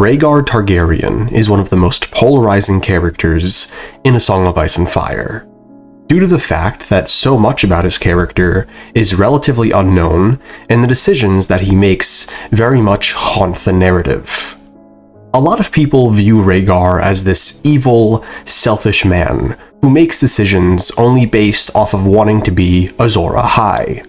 Rhaegar Targaryen is one of the most polarizing characters in A Song of Ice and Fire, due to the fact that so much about his character is relatively unknown, and the decisions that he makes very much haunt the narrative. A lot of people view Rhaegar as this evil, selfish man who makes decisions only based off of wanting to be Azor Ahai,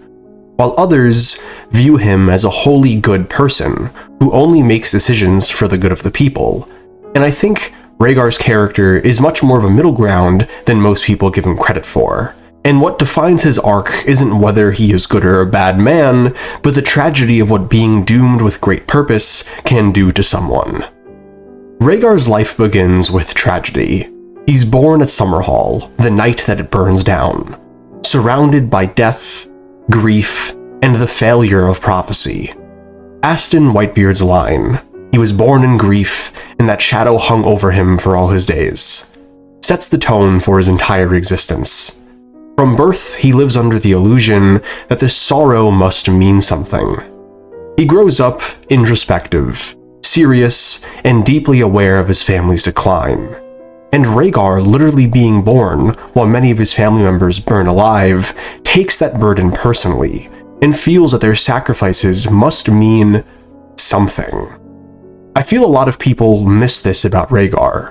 while others view him as a wholly good person who only makes decisions for the good of the people. And I think Rhaegar's character is much more of a middle ground than most people give him credit for. And what defines his arc isn't whether he is good or a bad man, but the tragedy of what being doomed with great purpose can do to someone. Rhaegar's life begins with tragedy. He's born at Summerhall, the night that it burns down, surrounded by death, grief, and the failure of prophecy. Aston Whitebeard's line, "He was born in grief, and that shadow hung over him for all his days," sets the tone for his entire existence. From birth, he lives under the illusion that this sorrow must mean something. He grows up introspective, serious, and deeply aware of his family's decline. And Rhaegar, literally being born while many of his family members burn alive, takes that burden personally, and feels that their sacrifices must mean something. I feel a lot of people miss this about Rhaegar.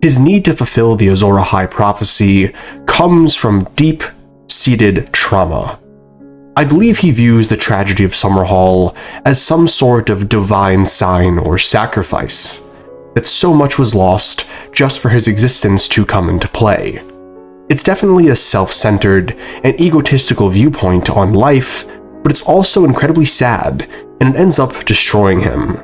His need to fulfill the Azor Ahai prophecy comes from deep-seated trauma. I believe he views the tragedy of Summerhall as some sort of divine sign or sacrifice, that so much was lost just for his existence to come into play. It's definitely a self-centered and egotistical viewpoint on life, but it's also incredibly sad, and it ends up destroying him.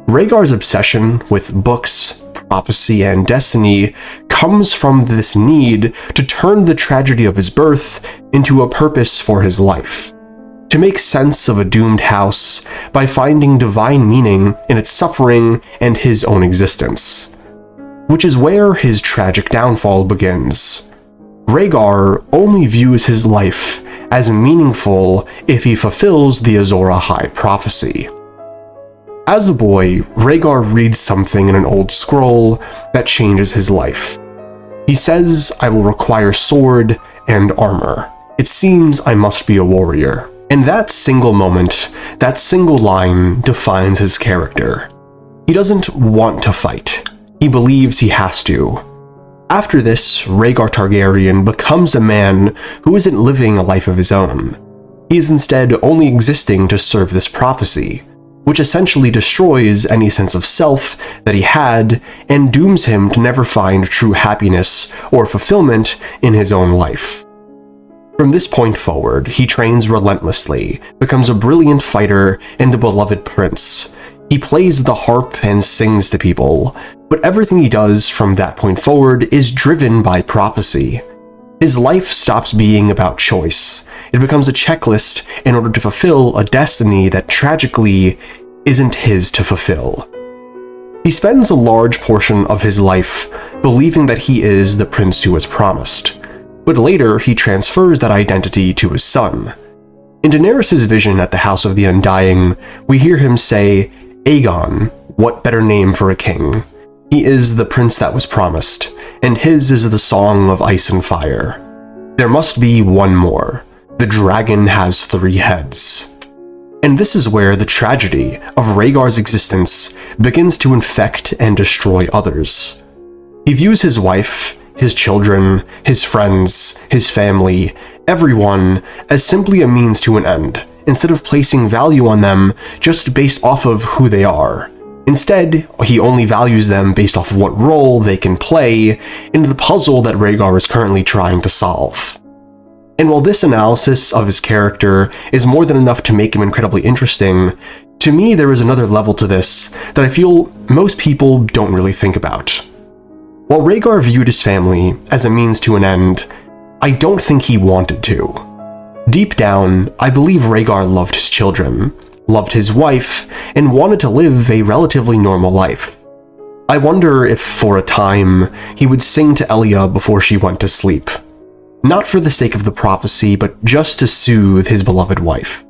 Rhaegar's obsession with books, prophecy, and destiny comes from this need to turn the tragedy of his birth into a purpose for his life, to make sense of a doomed house by finding divine meaning in its suffering and his own existence, which is where his tragic downfall begins. Rhaegar only views his life as meaningful if he fulfills the Azor Ahai prophecy. As a boy, Rhaegar reads something in an old scroll that changes his life. He says, "I will require sword and armor. It seems I must be a warrior." And that single moment, that single line defines his character. He doesn't want to fight. He believes he has to. After this, Rhaegar Targaryen becomes a man who isn't living a life of his own. He is instead only existing to serve this prophecy, which essentially destroys any sense of self that he had and dooms him to never find true happiness or fulfillment in his own life. From this point forward, he trains relentlessly, becomes a brilliant fighter and a beloved prince. He plays the harp and sings to people, but everything he does from that point forward is driven by prophecy. His life stops being about choice. It becomes a checklist in order to fulfill a destiny that tragically isn't his to fulfill. He spends a large portion of his life believing that he is the prince who was promised, but later he transfers that identity to his son. In Daenerys' vision at the House of the Undying, we hear him say, "Aegon, what better name for a king? He is the prince that was promised, and his is the song of ice and fire. There must be one more. The dragon has 3 heads." And this is where the tragedy of Rhaegar's existence begins to infect and destroy others. He views his wife, his children, his friends, his family, everyone as simply a means to an end, instead of placing value on them just based off of who they are. Instead, he only values them based off of what role they can play in the puzzle that Rhaegar is currently trying to solve. And while this analysis of his character is more than enough to make him incredibly interesting, to me there is another level to this that I feel most people don't really think about. While Rhaegar viewed his family as a means to an end, I don't think he wanted to. Deep down, I believe Rhaegar loved his children, loved his wife, and wanted to live a relatively normal life. I wonder if, for a time, he would sing to Elia before she went to sleep. Not for the sake of the prophecy, but just to soothe his beloved wife.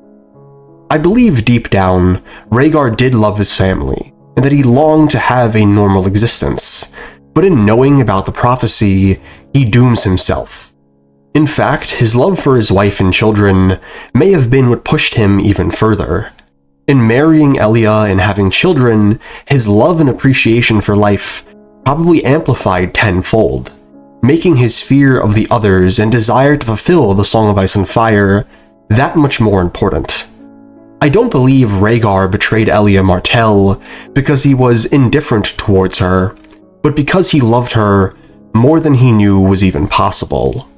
I believe deep down, Rhaegar did love his family, and that he longed to have a normal existence, but in knowing about the prophecy, he dooms himself. In fact, his love for his wife and children may have been what pushed him even further. In marrying Elia and having children, his love and appreciation for life probably amplified tenfold, making his fear of the others and desire to fulfill the Song of Ice and Fire that much more important. I don't believe Rhaegar betrayed Elia Martell because he was indifferent towards her, but because he loved her more than he knew was even possible.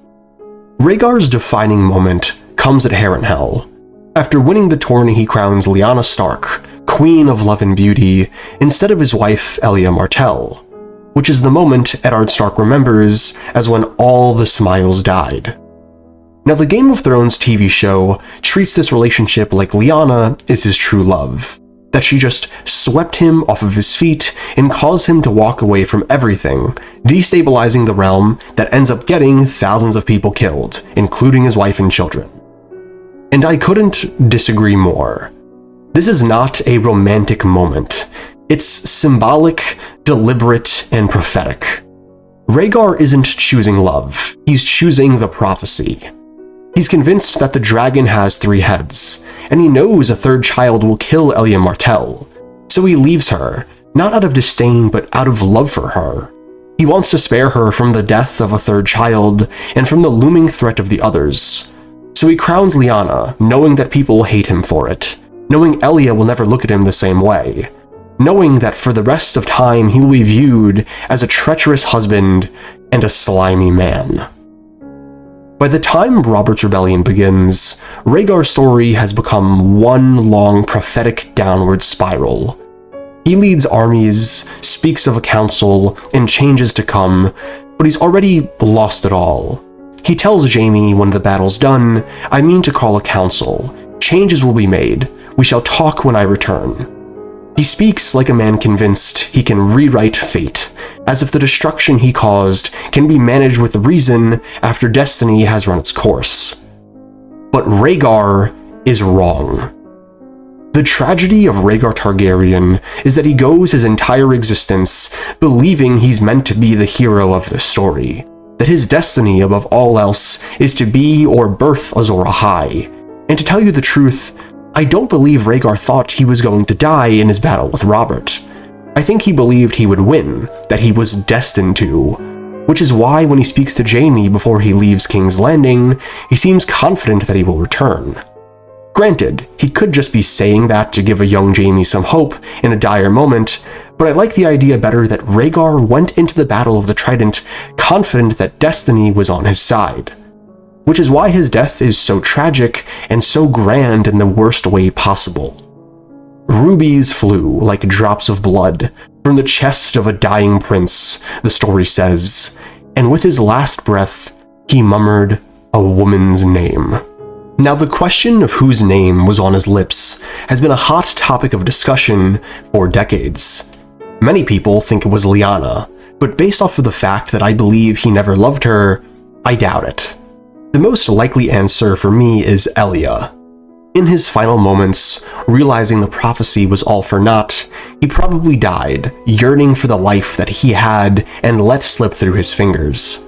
Rhaegar's defining moment comes at Harrenhal. After winning the tourney, he crowns Lyanna Stark Queen of Love and Beauty instead of his wife Elia Martell, which is the moment Eddard Stark remembers as when all the smiles died. Now, the Game of Thrones TV show treats this relationship like Lyanna is his true love, that she just swept him off of his feet and caused him to walk away from everything, destabilizing the realm that ends up getting thousands of people killed, including his wife and children. And I couldn't disagree more. This is not a romantic moment. It's symbolic, deliberate, and prophetic. Rhaegar isn't choosing love, he's choosing the prophecy. He's convinced that the dragon has 3 heads, and he knows a 3rd child will kill Elia Martell, so he leaves her, not out of disdain but out of love for her. He wants to spare her from the death of a 3rd child and from the looming threat of the others. So he crowns Lyanna, knowing that people will hate him for it, knowing Elia will never look at him the same way, knowing that for the rest of time he will be viewed as a treacherous husband and a slimy man. By the time Robert's Rebellion begins, Rhaegar's story has become one long prophetic downward spiral. He leads armies, speaks of a council, and changes to come, but he's already lost it all. He tells Jaime when the battle's done, "I mean to call a council. Changes will be made. We shall talk when I return." He speaks like a man convinced he can rewrite fate, as if the destruction he caused can be managed with reason after destiny has run its course. But Rhaegar is wrong. The tragedy of Rhaegar Targaryen is that he goes his entire existence believing he's meant to be the hero of this story, that his destiny above all else is to be or birth Azor Ahai. And to tell you the truth, I don't believe Rhaegar thought he was going to die in his battle with Robert. I think he believed he would win, that he was destined to, which is why when he speaks to Jaime before he leaves King's Landing, he seems confident that he will return. Granted, he could just be saying that to give a young Jaime some hope in a dire moment, but I like the idea better that Rhaegar went into the Battle of the Trident confident that destiny was on his side, which is why his death is so tragic and so grand in the worst way possible. Rubies flew like drops of blood from the chest of a dying prince, the story says, and with his last breath, he murmured a woman's name. Now, the question of whose name was on his lips has been a hot topic of discussion for decades. Many people think it was Lyanna, but based off of the fact that I believe he never loved her, I doubt it. The most likely answer for me is Elia. In his final moments, realizing the prophecy was all for naught, he probably died, yearning for the life that he had and let slip through his fingers.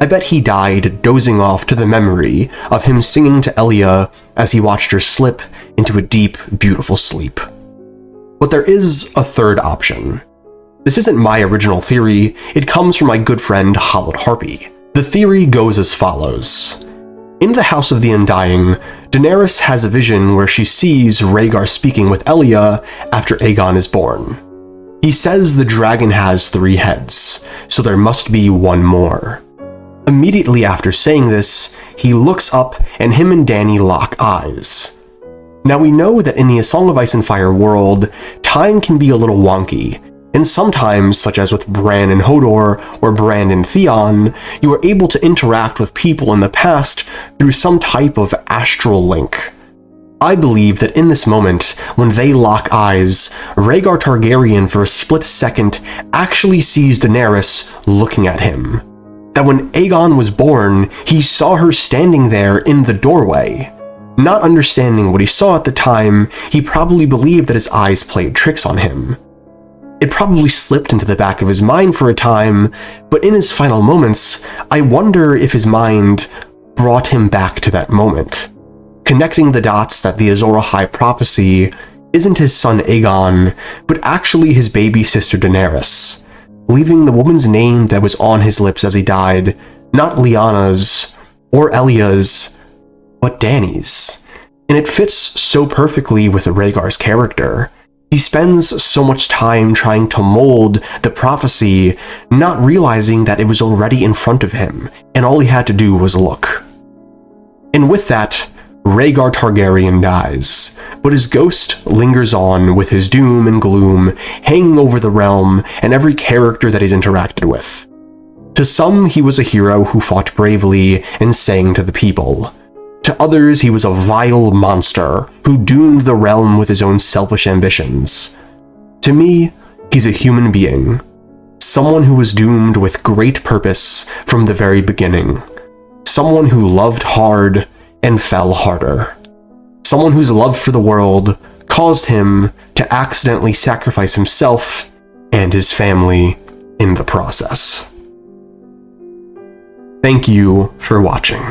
I bet he died dozing off to the memory of him singing to Elia as he watched her slip into a deep, beautiful sleep. But there is a third option. This isn't my original theory, it comes from my good friend Hollowed Harpy. The theory goes as follows. In the House of the Undying, Daenerys has a vision where she sees Rhaegar speaking with Elia after Aegon is born. He says the dragon has 3 heads, so there must be one more. Immediately after saying this, he looks up and him and Dany lock eyes. Now we know that in the A Song of Ice and Fire world, time can be a little wonky, and sometimes, such as with Bran and Hodor or Bran and Theon, you are able to interact with people in the past through some type of astral link. I believe that in this moment, when they lock eyes, Rhaegar Targaryen for a split second actually sees Daenerys looking at him. That when Aegon was born, he saw her standing there in the doorway. Not understanding what he saw at the time, he probably believed that his eyes played tricks on him. It probably slipped into the back of his mind for a time, but in his final moments, I wonder if his mind brought him back to that moment, connecting the dots that the Azor Ahai prophecy isn't his son Aegon, but actually his baby sister Daenerys, leaving the woman's name that was on his lips as he died not Lyanna's or Elya's, but Dany's. And it fits so perfectly with Rhaegar's character. He spends so much time trying to mold the prophecy, not realizing that it was already in front of him, and all he had to do was look. And with that, Rhaegar Targaryen dies, but his ghost lingers on with his doom and gloom hanging over the realm and every character that he's interacted with. To some, he was a hero who fought bravely and sang to the people. To others, he was a vile monster who doomed the realm with his own selfish ambitions. To me, he's a human being, someone who was doomed with great purpose from the very beginning, someone who loved hard and fell harder, someone whose love for the world caused him to accidentally sacrifice himself and his family in the process. Thank you for watching.